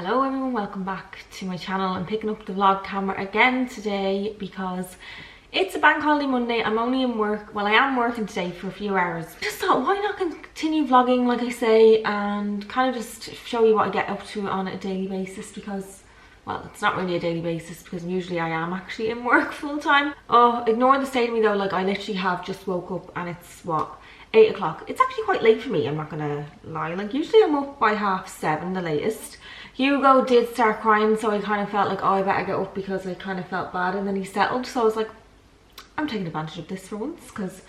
Hello everyone, welcome back to my channel. I'm picking up the vlog camera again today because it's a bank holiday Monday. I'm only in work, well I am working today for a few hours. Just thought why not continue vlogging like I say and kind of just show you what I get up to on a daily basis because, well, it's not really a daily basis because usually I am actually in work full time. Oh, ignore the state of me though, like I literally have just woke up and it's what? 8 o'clock. It's actually quite late for me, I'm not gonna lie. Like usually I'm up by 7:30 the latest. Hugo did start crying, so I kind of felt like, oh, I better get up because I kind of felt bad, and then he settled. So I was like, I'm taking advantage of this for once because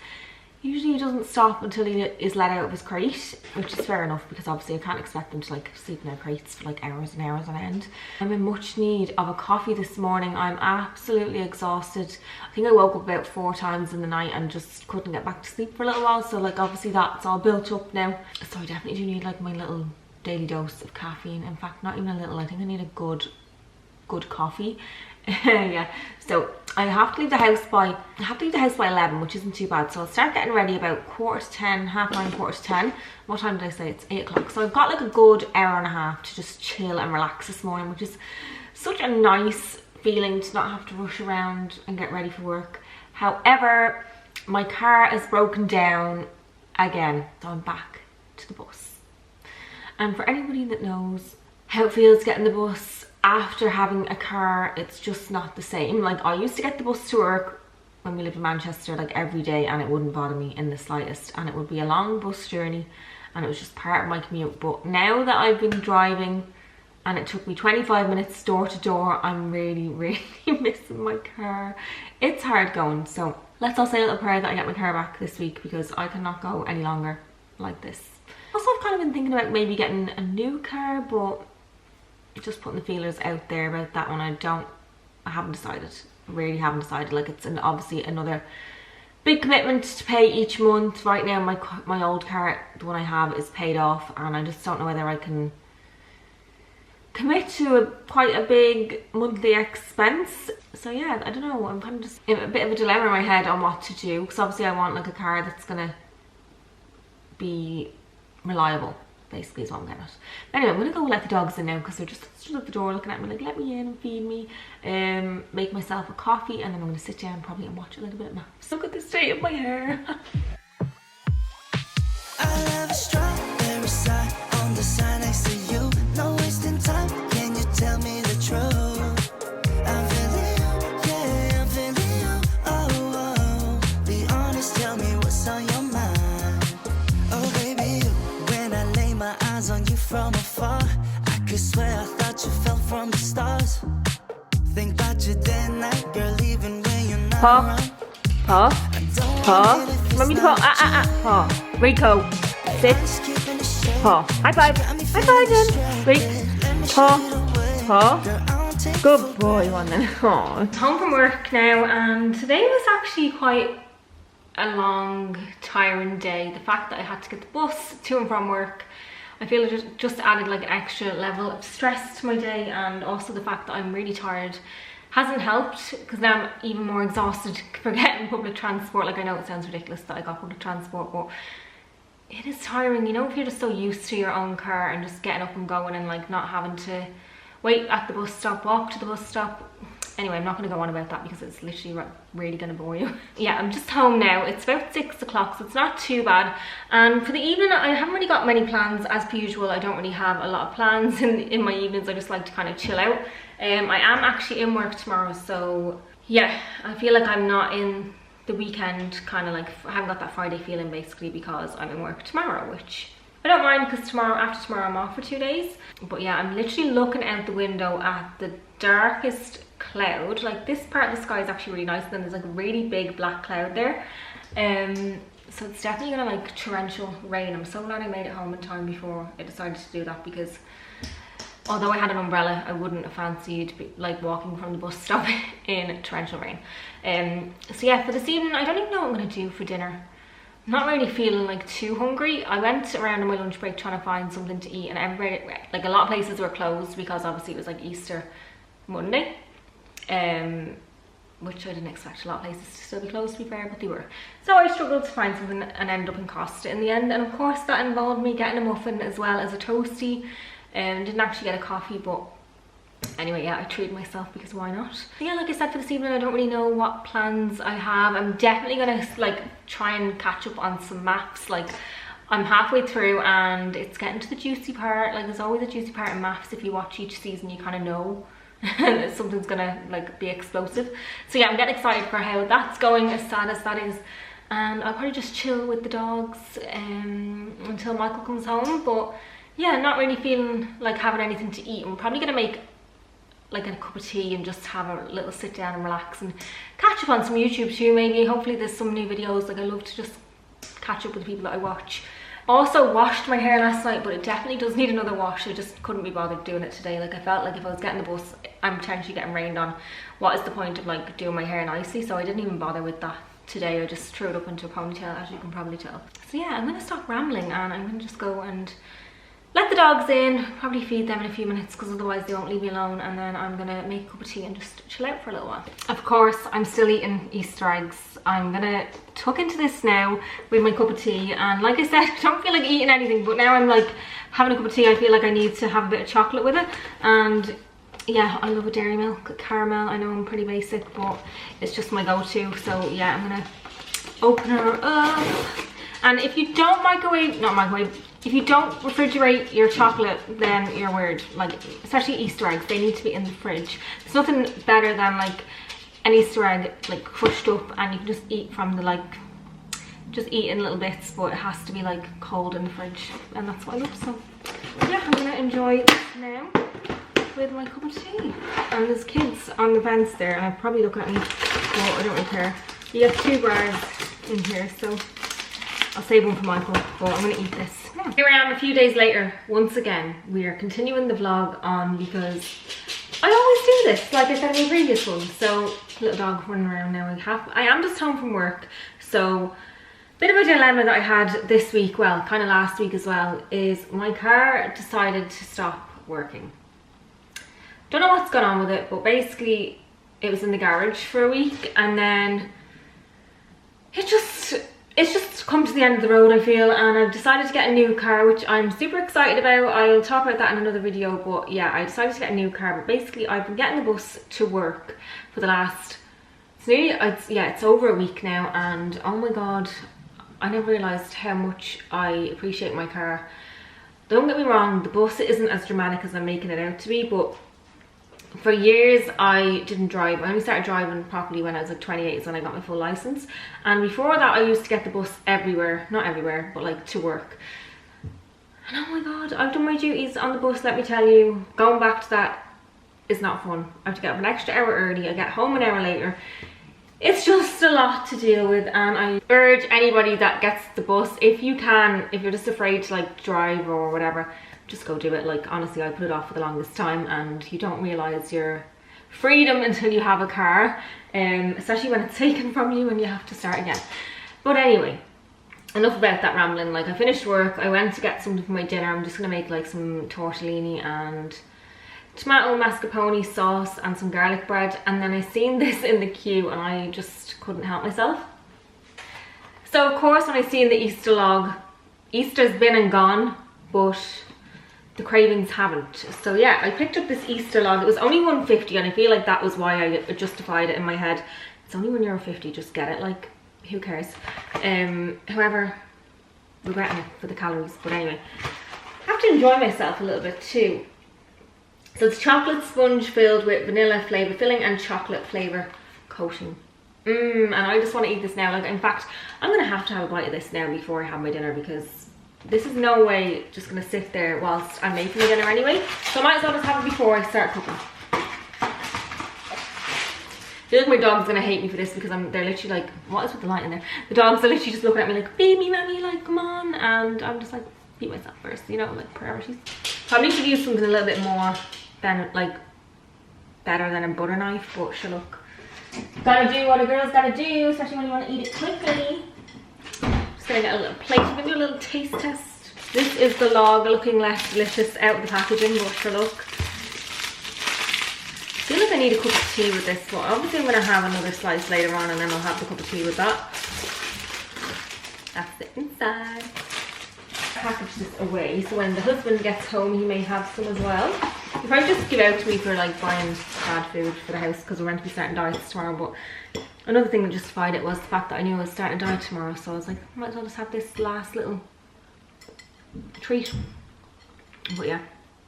usually he doesn't stop until he is let out of his crate, which is fair enough because obviously I can't expect him to like sleep in their crates for like hours and hours on end. I'm in much need of a coffee this morning. I'm absolutely exhausted. I think I woke up about 4 times in the night and just couldn't get back to sleep for a little while, so like obviously that's all built up now. So I definitely do need like my little daily dose of caffeine. In fact, not even a little, I think I need a good coffee. Yeah, so I have to leave the house by 11, which isn't too bad. So I'll start getting ready about 9:15, 9:45. What time did I say? It's 8 o'clock. So I've got like a good hour and a half to just chill and relax this morning, which is such a nice feeling to not have to rush around and get ready for work. However, my car is broken down again, so I'm back to the bus. And for anybody that knows how it feels getting the bus after having a car, it's just not the same. Like I used to get the bus to work when we lived in Manchester like every day and it wouldn't bother me in the slightest, and it would be a long bus journey and it was just part of my commute. But now that I've been driving and it took me 25 minutes door to door, I'm really missing my car. It's hard going, so let's all say a little prayer that I get my car back this week because I cannot go any longer like this. Also, I've kind of been thinking about maybe getting a new car, but just putting the feelers out there about that one. I haven't decided. I really haven't decided. Like it's obviously another big commitment to pay each month. Right now my old car, the one I have, is paid off and I just don't know whether I can commit to quite a big monthly expense. So yeah, I don't know, I'm kind of just in a bit of a dilemma in my head on what to do because obviously I want like a car that's gonna be reliable, basically is what I'm getting at. Anyway, I'm gonna go let the dogs in now because they're just stood at the door looking at me like, let me in and feed me, make myself a coffee, and then I'm gonna sit down probably and watch a little bit of Mafs. Look at the state of my hair. I love a strawberry side on the side next to you. No wasting time, can you tell me the truth? I'm feeling you, yeah, I'm feeling you. Oh, be honest, tell me what's on your mind. Oh baby, when I lay my eyes on you from afar, I could swear I thought you fell from the stars. Think about you day and night, girl, even when you're not around. Paw. Want me to paw? Paw. Rico, sit. Paw. High five. High five then. Wait. Paw. Good boy, one then. Aw. Home from work now, and today was actually quite a long, tiring day. The fact that I had to get the bus to and from work, I feel it just added like an extra level of stress to my day, and also the fact that I'm really tired hasn't helped because now I'm even more exhausted for getting public transport. Like I know it sounds ridiculous that I got public transport, but it is tiring, you know, if you're just so used to your own car and just getting up and going and like not having to wait at the bus stop, walk to the bus stop. Anyway, I'm not going to go on about that because it's literally really going to bore you. Yeah, I'm just home now. It's about 6 o'clock, so it's not too bad. And for the evening, I haven't really got many plans as per usual. I don't really have a lot of plans in my evenings. I just like to kind of chill out. I am actually in work tomorrow, so yeah, I feel like I'm not in the weekend, kind of like I haven't got that Friday feeling basically because I'm in work tomorrow, which I don't mind because after tomorrow I'm off for 2 days. But yeah, I'm literally looking out the window at the darkest cloud. Like this part of the sky is actually really nice, and then there's like a really big black cloud there. So it's definitely gonna like torrential rain. I'm so glad I made it home in time before I decided to do that because although I had an umbrella, I wouldn't have fancied like walking from the bus stop in torrential rain. So yeah, for this evening, I don't even know what I'm gonna do for dinner. I'm not really feeling like too hungry. I went around on my lunch break trying to find something to eat, and everybody, like a lot of places were closed because obviously it was like Easter Monday, which I didn't expect a lot of places to still be closed, to be fair, but they were. So I struggled to find something and ended up in Costa in the end, and of course that involved me getting a muffin as well as a toasty. Didn't actually get a coffee, but anyway, yeah, I treated myself because why not? So yeah, like I said, for this evening I don't really know what plans I have. I'm definitely gonna like try and catch up on some Mafs. Like I'm halfway through and it's getting to the juicy part. Like there's always a juicy part in Mafs. If you watch each season, you kind of know that something's gonna like be explosive. So yeah, I'm getting excited for how that's going, as sad as that is. And I'll probably just chill with the dogs until Michael comes home. But yeah, not really feeling like having anything to eat. I'm probably gonna make like a cup of tea and just have a little sit down and relax and catch up on some YouTube too, maybe. Hopefully there's some new videos. Like I love to just catch up with the people that I watch. Also washed my hair last night, but it definitely does need another wash. I just couldn't be bothered doing it today. Like I felt like if I was getting the bus, I'm potentially getting rained on. What is the point of like doing my hair nicely? So I didn't even bother with that today. I just threw it up into a ponytail, as you can probably tell. So yeah, I'm gonna stop rambling and I'm gonna just go and let the dogs in, probably feed them in a few minutes because otherwise they won't leave me alone, and then I'm gonna make a cup of tea and just chill out for a little while. Of course, I'm still eating Easter eggs. I'm gonna tuck into this now with my cup of tea, and like I said, I don't feel like eating anything, but now I'm like having a cup of tea, I feel like I need to have a bit of chocolate with it. And yeah, I love a dairy milk caramel. I know I'm pretty basic, but it's just my go-to. So yeah, I'm gonna open her up. And if you don't if you don't refrigerate your chocolate, then you're weird. Like, especially Easter eggs, they need to be in the fridge. There's nothing better than like an Easter egg like crushed up and you can just eat from the like, just eat in little bits, but it has to be like cold in the fridge, and that's what I love. So yeah, I'm gonna enjoy this now with my cup of tea. And there's kids on the fence there, and I probably look at me, but I don't really care. You get 2 bars in here, so I'll save one for Michael, but I'm gonna eat this. Yeah. Here I am a few days later. Once again, we are continuing the vlog on because I always do this, like I said in the previous one. So, little dog running around now. I am just home from work, so bit of a dilemma that I had this week, well, kind of last week as well, is my car decided to stop working. Don't know what's gone on with it, but basically it was in the garage for a week, and then it's just come to the end of the road, I feel, and I've decided to get a new car, which I'm super excited about. I'll talk about that in another video, but yeah, I decided to get a new car. But basically I've been getting the bus to work for the last, it's over a week now, and oh my god, I never realised how much I appreciate my car. Don't get me wrong, the bus isn't as dramatic as I'm making it out to be, but for years I didn't drive. I only started driving properly when I was like 28, is when I got my full license. And before that I used to get the bus everywhere, not everywhere, but like to work. And oh my god, I've done my duties on the bus, let me tell you. Going back to that is not fun. I have to get up an extra hour early, I get home an hour later. It's just a lot to deal with, and I urge anybody that gets the bus, if you can, if you're just afraid to like drive or whatever, just go do it. Like honestly, I put it off for the longest time, and you don't realise your freedom until you have a car, especially when it's taken from you and you have to start again. But anyway, enough about that rambling. Like I finished work, I went to get something for my dinner. I'm just gonna make like some tortellini and tomato mascarpone sauce and some garlic bread, and then I seen this in the queue and I just couldn't help myself. So of course when I seen the Easter log, Easter's been and gone, but the cravings haven't. So yeah, I picked up this Easter log. It was only $1.50, and I feel like that was why I justified it in my head. It's only €1.50, just get it, like who cares. However, regretting it for the calories, but anyway, I have to enjoy myself a little bit too. So it's chocolate sponge filled with vanilla flavour filling and chocolate flavour coating. And I just want to eat this now. Like in fact, I'm gonna have to have a bite of this now before I have my dinner, because this is no way just gonna sit there whilst I'm making my dinner anyway. So I might as well just have it before I start cooking. I feel like my dog's gonna hate me for this because they're literally like, what is with the light in there? The dogs are literally just looking at me like, feed me, mommy, like come on, and I'm just like, feed myself first, you know, like priorities. Probably should use something a little bit more than like better than a butter knife, but sure, look, gotta do what a girl's gotta do, especially when you want to eat it quickly. Just gonna get a little plate, I'm gonna do a little taste test. This is the log, looking less delicious out of the packaging, but sure, look. I feel like I need a cup of tea with this, but obviously I'm gonna have another slice later on, and then I'll have the cup of tea with that. That's the inside. package this away, so when the husband gets home he may have some as well. He'll probably just give out to me for like buying bad food for the house because we're meant to be starting diets tomorrow. But another thing that justified it was the fact that I knew I was starting a diet tomorrow, so I was like, might as well just have this last little treat. But yeah,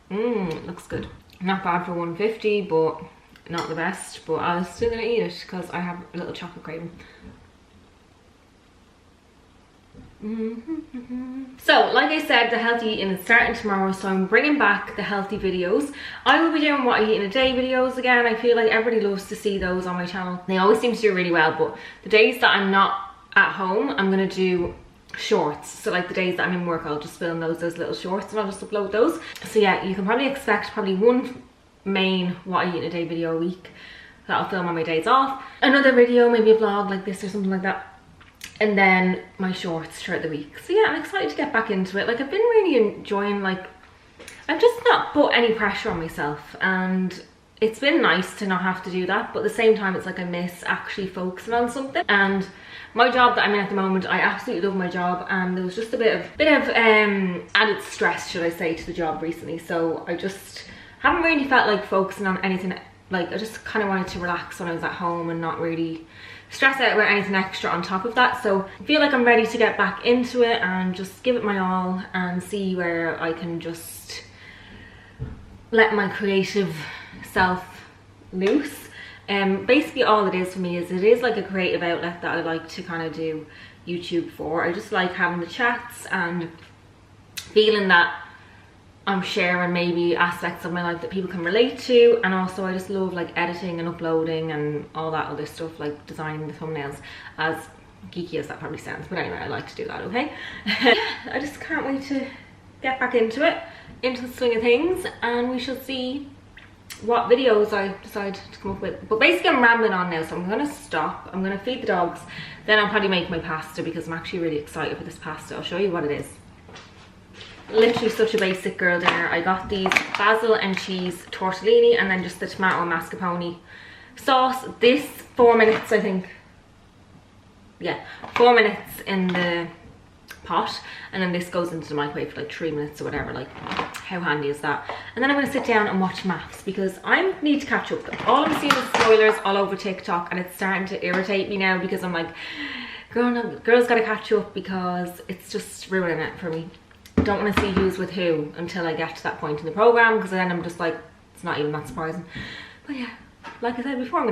it looks good. Not bad for 150, but not the best. But I was still gonna eat it because I have a little chocolate craving. So like I said, the healthy eating is starting tomorrow, so I'm bringing back the healthy videos. I will be doing what I eat in a day videos again. I feel like everybody loves to see those on my channel. They always seem to do really well, but the days that I'm not at home, I'm gonna do shorts. So like the days that I'm in work, I'll just film those little shorts and I'll just upload those. So yeah, you can probably expect probably one main what I eat in a day video a week that I'll film on my days off. Another video, maybe a vlog like this or something like that. And then my shorts throughout the week. So yeah, I'm excited to get back into it. Like I've been really enjoying, like, I've just not put any pressure on myself, and it's been nice to not have to do that, but at the same time it's like I miss actually focusing on something. And my job that I'm in at the moment, I absolutely love my job, and there was just a bit of added stress, should I say, to the job recently. So I just haven't really felt like focusing on anything. Like I just kind of wanted to relax when I was at home and not really stress out about anything extra on top of that. So I feel like I'm ready to get back into it and just give it my all and see where I can just let my creative self loose. Basically all it is for me is it is like a creative outlet that I like to kind of do YouTube for. I just like having the chats and feeling that I'm sharing maybe aspects of my life that people can relate to, and also I just love like editing and uploading and all that other stuff, like designing the thumbnails, as geeky as that probably sounds, but anyway, I like to do that, okay? I just can't wait to get back into it, into the swing of things, and we shall see what videos I decide to come up with. But basically I'm rambling on now, so I'm gonna stop. I'm gonna feed the dogs, then I'll probably make my pasta because I'm actually really excited for this pasta. I'll show you what it is. Literally such a basic girl dinner. I got these basil and cheese tortellini and then just the tomato mascarpone sauce. This 4 minutes, I think. Yeah, 4 minutes in the pot, and then this goes into the microwave for like 3 minutes or whatever. Like, how handy is that? And then I'm going to sit down and watch Mafs because I need to catch up. All I'm seeing is spoilers all over TikTok, and it's starting to irritate me now because I'm like, girls got to catch up because it's just ruining it for me. Don't want to see who's with who until I get to that point in the program, because then I'm just like, it's not even that surprising. But yeah, like I said before, I'm gonna